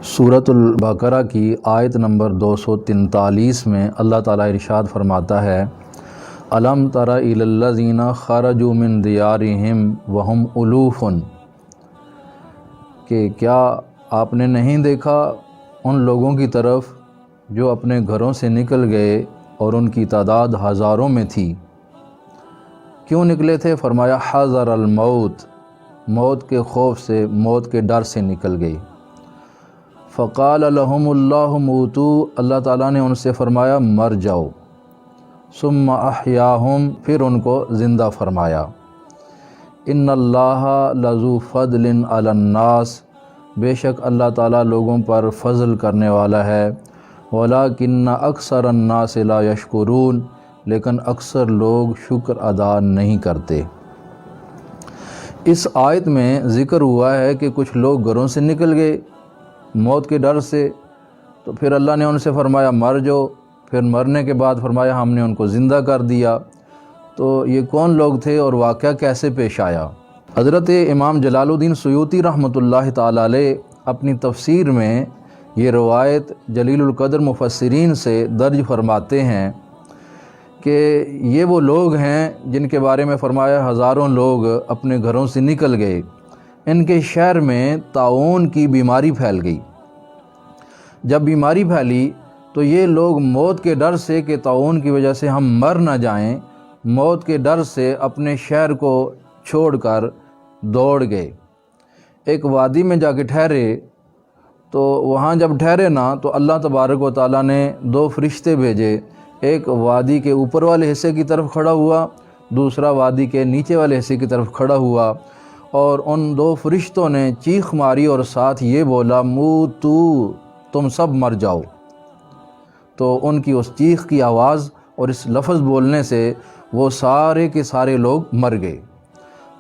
سورۃ البقرہ کی آیت نمبر 243 میں اللہ تعالیٰ ارشاد فرماتا ہے، الم تر الی الذین خرجوا من دیارہم وہم الوف، کہ کیا آپ نے نہیں دیکھا ان لوگوں کی طرف جو اپنے گھروں سے نکل گئے اور ان کی تعداد ہزاروں میں تھی۔ کیوں نکلے تھے؟ فرمایا حذر الموت، موت کے خوف سے، موت کے ڈر سے نکل گئے۔ فقال لهم اللہ موتو، اللہ تعالیٰ نے ان سے فرمایا مر جاؤ۔ ثم احیاہم، پھر ان کو زندہ فرمایا۔ ان اللہ لذو فضل علی الناس، بے شک اللہ تعالیٰ لوگوں پر فضل کرنے والا ہے۔ ولکن اکثر الناس لا یشکرون، لیکن اکثر لوگ شکر ادا نہیں کرتے۔ اس آیت میں ذکر ہوا ہے کہ کچھ لوگ گھروں سے نکل گئے موت کے ڈر سے، تو پھر اللہ نے ان سے فرمایا مر جاؤ، پھر مرنے کے بعد فرمایا ہم نے ان کو زندہ کر دیا۔ تو یہ کون لوگ تھے اور واقعہ کیسے پیش آیا؟ حضرت امام جلال الدین سیوطی رحمۃ اللہ تعالیٰ علیہ اپنی تفسیر میں یہ روایت جلیل القدر مفسرین سے درج فرماتے ہیں کہ یہ وہ لوگ ہیں جن کے بارے میں فرمایا ہزاروں لوگ اپنے گھروں سے نکل گئے، ان کے شہر میں طاعون کی بیماری پھیل گئی۔ جب بیماری پھیلی تو یہ لوگ موت کے ڈر سے کہ طاعون کی وجہ سے ہم مر نہ جائیں، موت کے ڈر سے اپنے شہر کو چھوڑ کر دوڑ گئے۔ ایک وادی میں جا کے ٹھہرے، تو وہاں جب ٹھہرے نا تو اللہ تبارک و تعالیٰ نے دو فرشتے بھیجے، ایک وادی کے اوپر والے حصے کی طرف کھڑا ہوا، دوسرا وادی کے نیچے والے حصے کی طرف کھڑا ہوا، اور ان دو فرشتوں نے چیخ ماری اور ساتھ یہ بولا موتو، تم سب مر جاؤ۔ تو ان کی اس چیخ کی آواز اور اس لفظ بولنے سے وہ سارے کے سارے لوگ مر گئے۔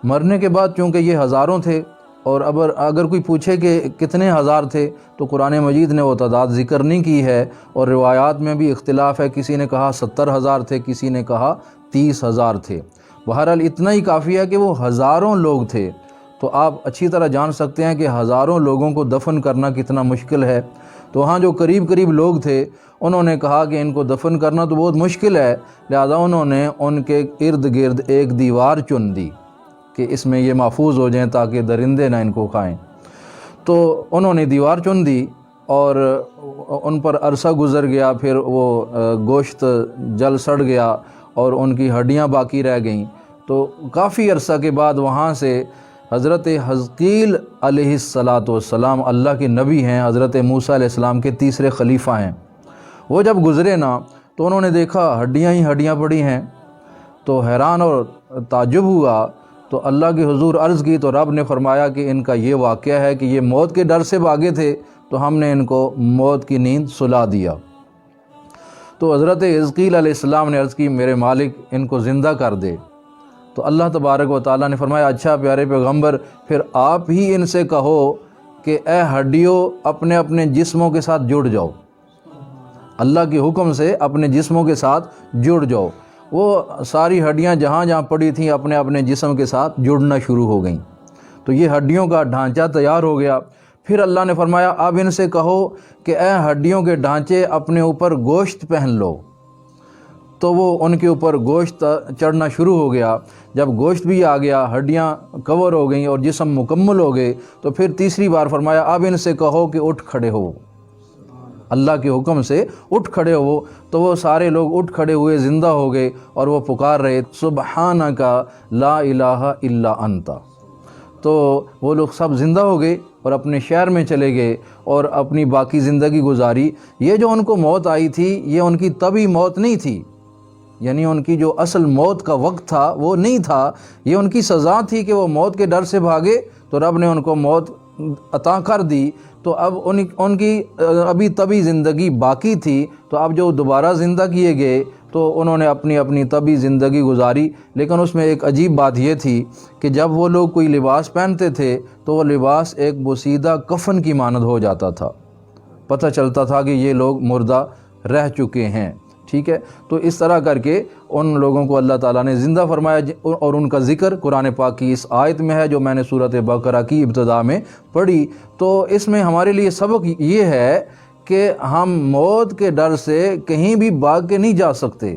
مرنے کے بعد چونکہ یہ ہزاروں تھے، اور اگر کوئی پوچھے کہ کتنے ہزار تھے تو قرآن مجید نے وہ تعداد ذکر نہیں کی ہے، اور روایات میں بھی اختلاف ہے، کسی نے کہا 70,000 تھے، کسی نے کہا 30,000 تھے۔ بہرحال اتنا ہی کافی ہے کہ وہ ہزاروں لوگ تھے۔ تو آپ اچھی طرح جان سکتے ہیں کہ ہزاروں لوگوں کو دفن کرنا کتنا مشکل ہے۔ تو وہاں جو قریب لوگ تھے انہوں نے کہا کہ ان کو دفن کرنا تو بہت مشکل ہے، لہذا انہوں نے ان کے ارد گرد ایک دیوار چن دی کہ اس میں یہ محفوظ ہو جائیں تاکہ درندے نہ ان کو کھائیں۔ تو انہوں نے دیوار چن دی اور ان پر عرصہ گزر گیا، پھر وہ گوشت جل سڑ گیا اور ان کی ہڈیاں باقی رہ گئیں۔ تو کافی عرصہ کے بعد وہاں سے حضرت حزقیل علیہ السلام، اللہ کے نبی ہیں، حضرت موسیٰ علیہ السلام کے تیسرے خلیفہ ہیں، وہ جب گزرے نا تو انہوں نے دیکھا ہڈیاں ہی ہڈیاں پڑی ہیں، تو حیران اور تعجب ہوا۔ تو اللہ کے حضور عرض کی تو رب نے فرمایا کہ ان کا یہ واقعہ ہے کہ یہ موت کے ڈر سے بھاگے تھے، تو ہم نے ان کو موت کی نیند سلا دیا۔ تو حضرت حزقیل علیہ السلام نے عرض کی میرے مالک ان کو زندہ کر دے۔ تو اللہ تبارک و تعالیٰ نے فرمایا اچھا پیارے پیغمبر، پھر آپ ہی ان سے کہو کہ اے ہڈیوں اپنے اپنے جسموں کے ساتھ جڑ جاؤ، اللہ کے حکم سے اپنے جسموں کے ساتھ جڑ جاؤ۔ وہ ساری ہڈیاں جہاں جہاں پڑی تھیں اپنے اپنے جسم کے ساتھ جڑنا شروع ہو گئیں، تو یہ ہڈیوں کا ڈھانچہ تیار ہو گیا۔ پھر اللہ نے فرمایا اب ان سے کہو کہ اے ہڈیوں کے ڈھانچے اپنے اوپر گوشت پہن لو۔ تو وہ ان کے اوپر گوشت چڑھنا شروع ہو گیا۔ جب گوشت بھی آ گیا، ہڈیاں کور ہو گئیں اور جسم مکمل ہو گئے، تو پھر تیسری بار فرمایا اب ان سے کہو کہ اٹھ کھڑے ہو، اللہ کے حکم سے اٹھ کھڑے ہو۔ تو وہ سارے لوگ اٹھ کھڑے ہوئے، زندہ ہو گئے، اور وہ پکار رہے سبحانک لا الہ الا انت۔ تو وہ لوگ سب زندہ ہو گئے اور اپنے شہر میں چلے گئے اور اپنی باقی زندگی گزاری۔ یہ جو ان کو موت آئی تھی یہ ان کی طبی موت نہیں تھی، یعنی ان کی جو اصل موت کا وقت تھا وہ نہیں تھا، یہ ان کی سزا تھی کہ وہ موت کے ڈر سے بھاگے تو رب نے ان کو موت عطا کر دی۔ تو اب ان کی ابھی طبی زندگی باقی تھی، تو اب جو دوبارہ زندہ کیے گئے تو انہوں نے اپنی اپنی طبی زندگی گزاری۔ لیکن اس میں ایک عجیب بات یہ تھی کہ جب وہ لوگ کوئی لباس پہنتے تھے تو وہ لباس ایک بوسیدہ کفن کی مانند ہو جاتا تھا، پتہ چلتا تھا کہ یہ لوگ مردہ رہ چکے ہیں۔ ٹھیک ہے، تو اس طرح کر کے ان لوگوں کو اللہ تعالیٰ نے زندہ فرمایا، اور ان کا ذکر قرآن پاک کی اس آیت میں ہے جو میں نے سورۃ بقرہ کی ابتدا میں پڑھی۔ تو اس میں ہمارے لیے سبق یہ ہے کہ ہم موت کے ڈر سے کہیں بھی بھاگ کے نہیں جا سکتے،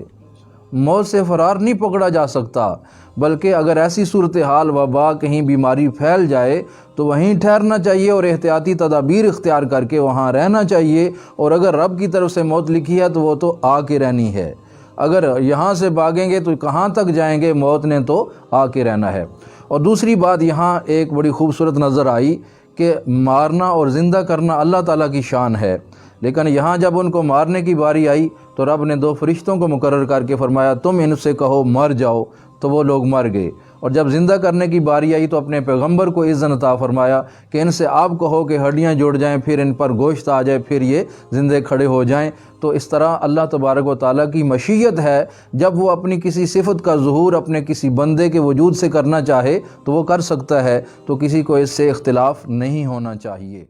موت سے فرار نہیں پکڑا جا سکتا، بلکہ اگر ایسی صورتحال وبا کہیں بیماری پھیل جائے تو وہیں ٹھہرنا چاہیے اور احتیاطی تدابیر اختیار کر کے وہاں رہنا چاہیے، اور اگر رب کی طرف سے موت لکھی ہے تو وہ تو آ کے رہنی ہے، اگر یہاں سے بھاگیں گے تو کہاں تک جائیں گے، موت نے تو آ کے رہنا ہے۔ اور دوسری بات یہاں ایک بڑی خوبصورت نظر آئی کہ مارنا اور زندہ کرنا اللہ تعالیٰ کی شان ہے، لیکن یہاں جب ان کو مارنے کی باری آئی تو رب نے 2 فرشتوں کو مقرر کر کے فرمایا تم ان سے کہو مر جاؤ، تو وہ لوگ مر گئے۔ اور جب زندہ کرنے کی باری آئی تو اپنے پیغمبر کو اذن عطا فرمایا کہ ان سے آپ کہو کہ ہڈیاں جڑ جائیں، پھر ان پر گوشت آ جائے، پھر یہ زندے کھڑے ہو جائیں۔ تو اس طرح اللہ تبارک و تعالیٰ کی مشیت ہے، جب وہ اپنی کسی صفت کا ظہور اپنے کسی بندے کے وجود سے کرنا چاہے تو وہ کر سکتا ہے، تو کسی کو اس سے اختلاف نہیں ہونا چاہیے۔